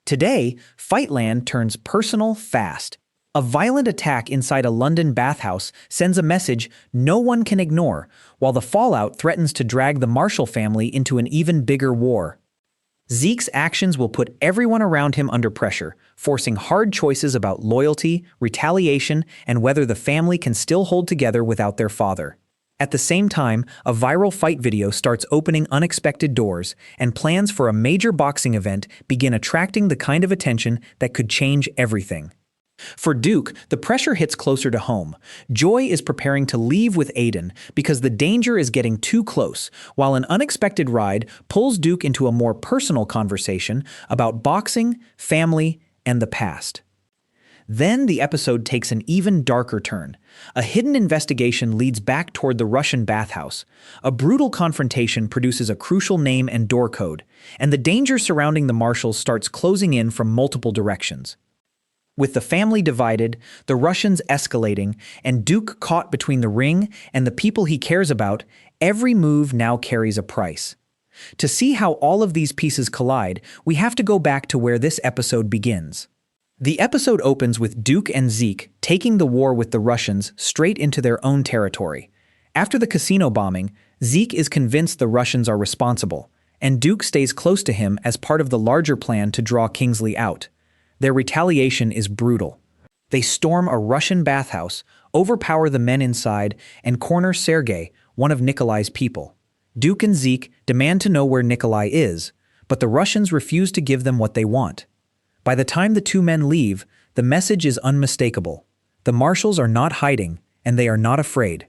Today, Fightland turns personal fast. A violent attack inside a London bathhouse sends a message no one can ignore, while the fallout threatens to drag the Marshall family into an even bigger war. Zeke's actions will put everyone around him under pressure, forcing hard choices about loyalty, retaliation, and whether the family can still hold together without their father. At the same time, a viral fight video starts opening unexpected doors, and plans for a major boxing event begin attracting the kind of attention that could change everything. For Duke, the pressure hits closer to home. Joy is preparing to leave with Aiden because the danger is getting too close, while an unexpected ride pulls Duke into a more personal conversation about boxing, family, and the past. Then the episode takes an even darker turn. A hidden investigation leads back toward the Russian bathhouse. A brutal confrontation produces a crucial name and door code, and the danger surrounding the Marshalls starts closing in from multiple directions. With the family divided, the Russians escalating, and Duke caught between the ring and the people he cares about, every move now carries a price. To see how all of these pieces collide, we have to go back to where this episode begins. The episode opens with Duke and Zeek taking the war with the Russians straight into their own territory. After the casino bombing, Zeek is convinced the Russians are responsible, and Duke stays close to him as part of the larger plan to draw Kingsley out. Their retaliation is brutal. They storm a Russian bathhouse, overpower the men inside, and corner Sergei, one of Nikolai's people. Duke and Zeek demand to know where Nikolai is, but the Russians refuse to give them what they want. By the time the two men leave, the message is unmistakable. The Marshalls are not hiding, and they are not afraid.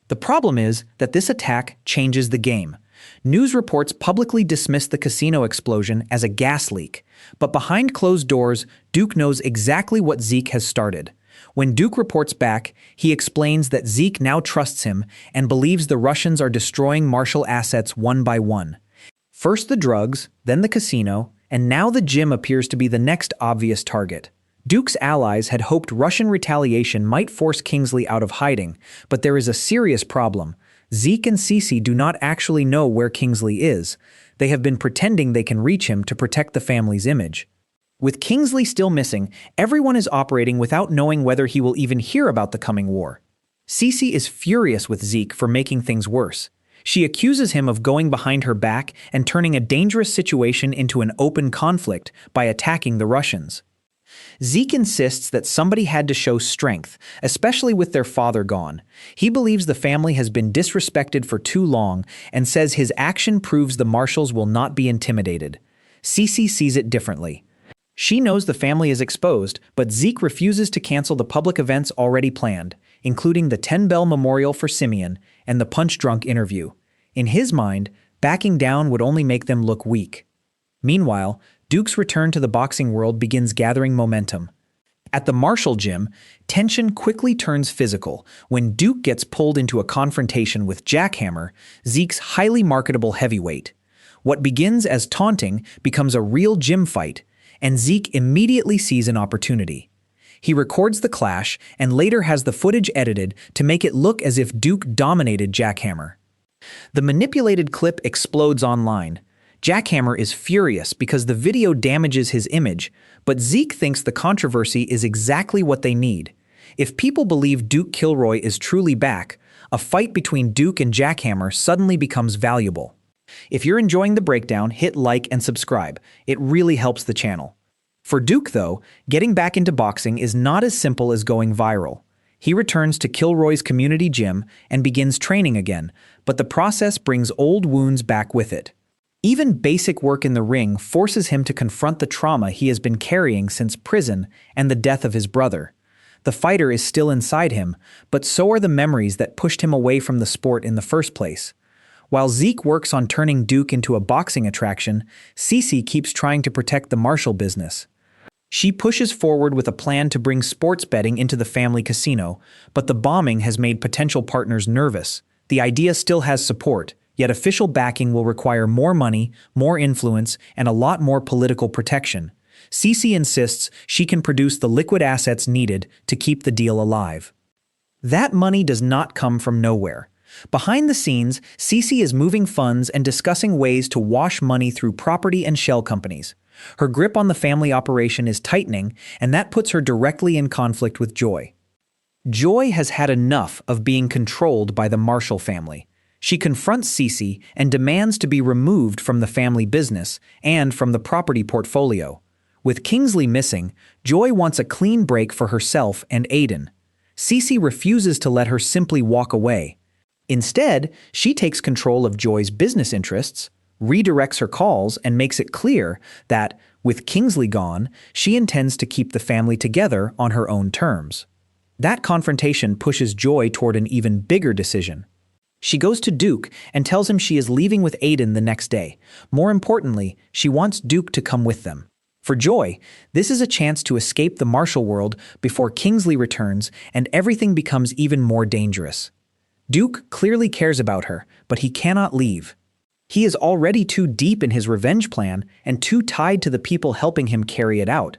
The problem is that this attack changes the game. News reports publicly dismiss the casino explosion as a gas leak, but behind closed doors, Duke knows exactly what Zeek has started. When Duke reports back, he explains that Zeek now trusts him and believes the Russians are destroying Marshall assets one by one. First the drugs, then the casino, and now the gym appears to be the next obvious target. Duke's allies had hoped Russian retaliation might force Kingsley out of hiding, but there is a serious problem. Zeek and Cece do not actually know where Kingsley is. They have been pretending they can reach him to protect the family's image. With Kingsley still missing, everyone is operating without knowing whether he will even hear about the coming war. Cece is furious with Zeek for making things worse. She accuses him of going behind her back and turning a dangerous situation into an open conflict by attacking the Russians. Zeek insists that somebody had to show strength, especially with their father gone. He believes the family has been disrespected for too long and says his action proves the Marshalls will not be intimidated. Cece sees it differently. She knows the family is exposed, but Zeek refuses to cancel the public events already planned, including the 10-bell memorial for Simeon and the punch-drunk interview. In his mind, backing down would only make them look weak. Meanwhile, Duke's return to the boxing world begins gathering momentum. At the Marshall gym, tension quickly turns physical when Duke gets pulled into a confrontation with Jackhammer, Zeke's highly marketable heavyweight. What begins as taunting becomes a real gym fight, and Zeek immediately sees an opportunity. He records the clash and later has the footage edited to make it look as if Duke dominated Jackhammer. The manipulated clip explodes online. Jackhammer is furious because the video damages his image, but Zeek thinks the controversy is exactly what they need. If people believe Duke Kilroy is truly back, a fight between Duke and Jackhammer suddenly becomes valuable. If you're enjoying the breakdown, hit like and subscribe. It really helps the channel. For Duke, though, getting back into boxing is not as simple as going viral. He returns to Kilroy's community gym and begins training again, but the process brings old wounds back with it. Even basic work in the ring forces him to confront the trauma he has been carrying since prison and the death of his brother. The fighter is still inside him, but so are the memories that pushed him away from the sport in the first place. While Zeek works on turning Duke into a boxing attraction, Cece keeps trying to protect the Marshall business. She pushes forward with a plan to bring sports betting into the family casino, but the bombing has made potential partners nervous. The idea still has support, yet official backing will require more money, more influence, and a lot more political protection. Cece insists she can produce the liquid assets needed to keep the deal alive. That money does not come from nowhere. Behind the scenes, Cece is moving funds and discussing ways to wash money through property and shell companies. Her grip on the family operation is tightening, and that puts her directly in conflict with Joy. Joy has had enough of being controlled by the Marshall family. She confronts Cece and demands to be removed from the family business and from the property portfolio. With Kingsley missing, Joy wants a clean break for herself and Aiden. Cece refuses to let her simply walk away. Instead, she takes control of Joy's business interests, redirects her calls, and makes it clear that, with Kingsley gone, she intends to keep the family together on her own terms. That confrontation pushes Joy toward an even bigger decision. She goes to Duke and tells him she is leaving with Aiden the next day. More importantly, she wants Duke to come with them. For Joy, this is a chance to escape the Marshall world before Kingsley returns and everything becomes even more dangerous. Duke clearly cares about her, but he cannot leave. He is already too deep in his revenge plan and too tied to the people helping him carry it out.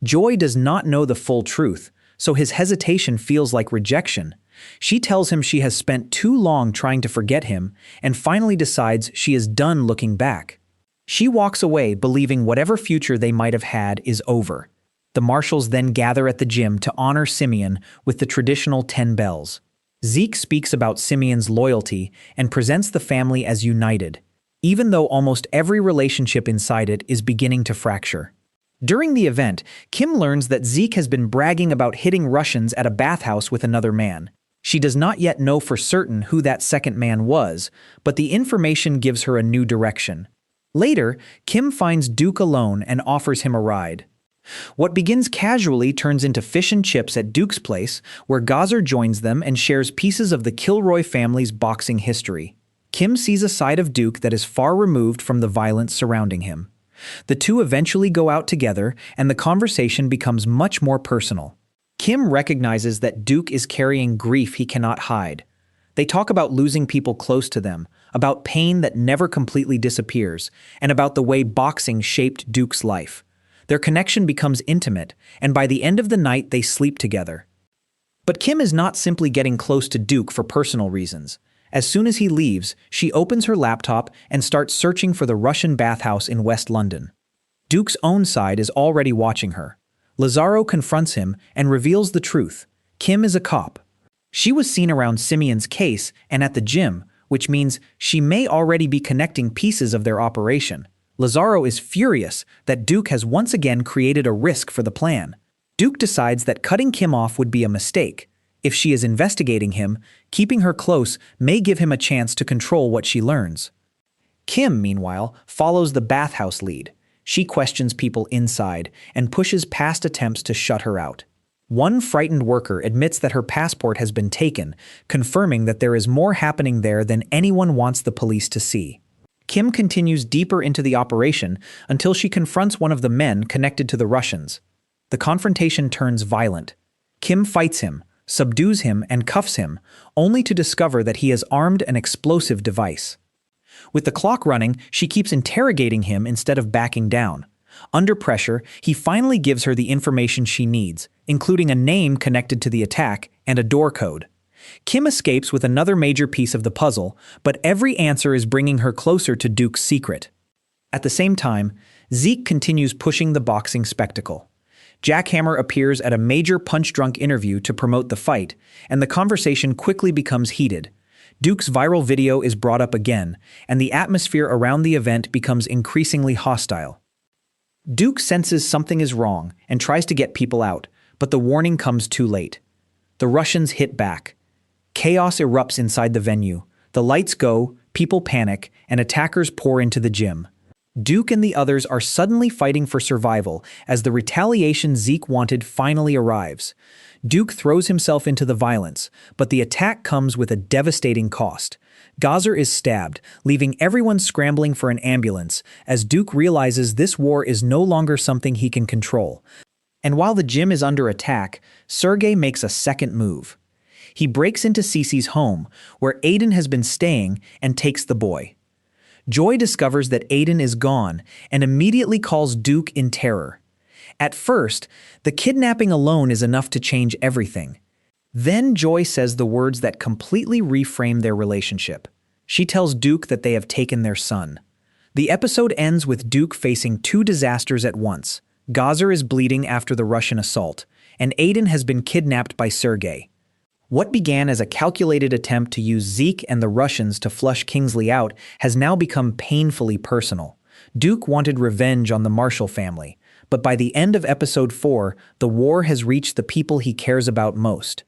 Joy does not know the full truth, so his hesitation feels like rejection. She tells him she has spent too long trying to forget him and finally decides she is done looking back. She walks away believing whatever future they might have had is over. The Marshalls then gather at the gym to honor Simeon with the traditional 10 bells. Zeke speaks about Simeon's loyalty and presents the family as united, even though almost every relationship inside it is beginning to fracture. During the event, Kim learns that Zeke has been bragging about hitting Russians at a bathhouse with another man. She does not yet know for certain who that second man was, but the information gives her a new direction. Later, Kim finds Duke alone and offers him a ride. What begins casually turns into fish and chips at Duke's place, where Gazer joins them and shares pieces of the Kilroy family's boxing history. Kim sees a side of Duke that is far removed from the violence surrounding him. The two eventually go out together, and the conversation becomes much more personal. Kim recognizes that Duke is carrying grief he cannot hide. They talk about losing people close to them, about pain that never completely disappears, and about the way boxing shaped Duke's life. Their connection becomes intimate, and by the end of the night they sleep together. But Kim is not simply getting close to Duke for personal reasons. As soon as he leaves, she opens her laptop and starts searching for the Russian bathhouse in West London. Duke's own side is already watching her. Lazaro confronts him and reveals the truth. Kim is a cop. She was seen around Simeon's case and at the gym, which means she may already be connecting pieces of their operation. Lazaro is furious that Duke has once again created a risk for the plan. Duke decides that cutting Kim off would be a mistake. If she is investigating him, keeping her close may give him a chance to control what she learns. Kim, meanwhile, follows the bathhouse lead. She questions people inside and pushes past attempts to shut her out. One frightened worker admits that her passport has been taken, confirming that there is more happening there than anyone wants the police to see. Kim continues deeper into the operation until she confronts one of the men connected to the Russians. The confrontation turns violent. Kim fights him, subdues him, and cuffs him, only to discover that he has armed an explosive device. With the clock running, she keeps interrogating him instead of backing down. Under pressure, he finally gives her the information she needs, including a name connected to the attack and a door code. Kim escapes with another major piece of the puzzle, but every answer is bringing her closer to Duke's secret. At the same time, Zeke continues pushing the boxing spectacle. Jackhammer appears at a major punch-drunk interview to promote the fight, and the conversation quickly becomes heated. Duke's viral video is brought up again, and the atmosphere around the event becomes increasingly hostile. Duke senses something is wrong and tries to get people out, but the warning comes too late. The Russians hit back. Chaos erupts inside the venue. The lights go, people panic, and attackers pour into the gym. Duke and the others are suddenly fighting for survival as the retaliation Zeke wanted finally arrives. Duke throws himself into the violence, but the attack comes with a devastating cost. Gazer is stabbed, leaving everyone scrambling for an ambulance as Duke realizes this war is no longer something he can control. And while the gym is under attack, Sergey makes a second move. He breaks into Cece's home, where Aiden has been staying, and takes the boy. Joy discovers that Aiden is gone and immediately calls Duke in terror. At first, the kidnapping alone is enough to change everything. Then Joy says the words that completely reframe their relationship. She tells Duke that they have taken their son. The episode ends with Duke facing two disasters at once. Gazer is bleeding after the Russian assault, and Aiden has been kidnapped by Sergei. What began as a calculated attempt to use Zeke and the Russians to flush Kingsley out has now become painfully personal. Duke wanted revenge on the Marshall family, but by the end of episode 4, the war has reached the people he cares about most.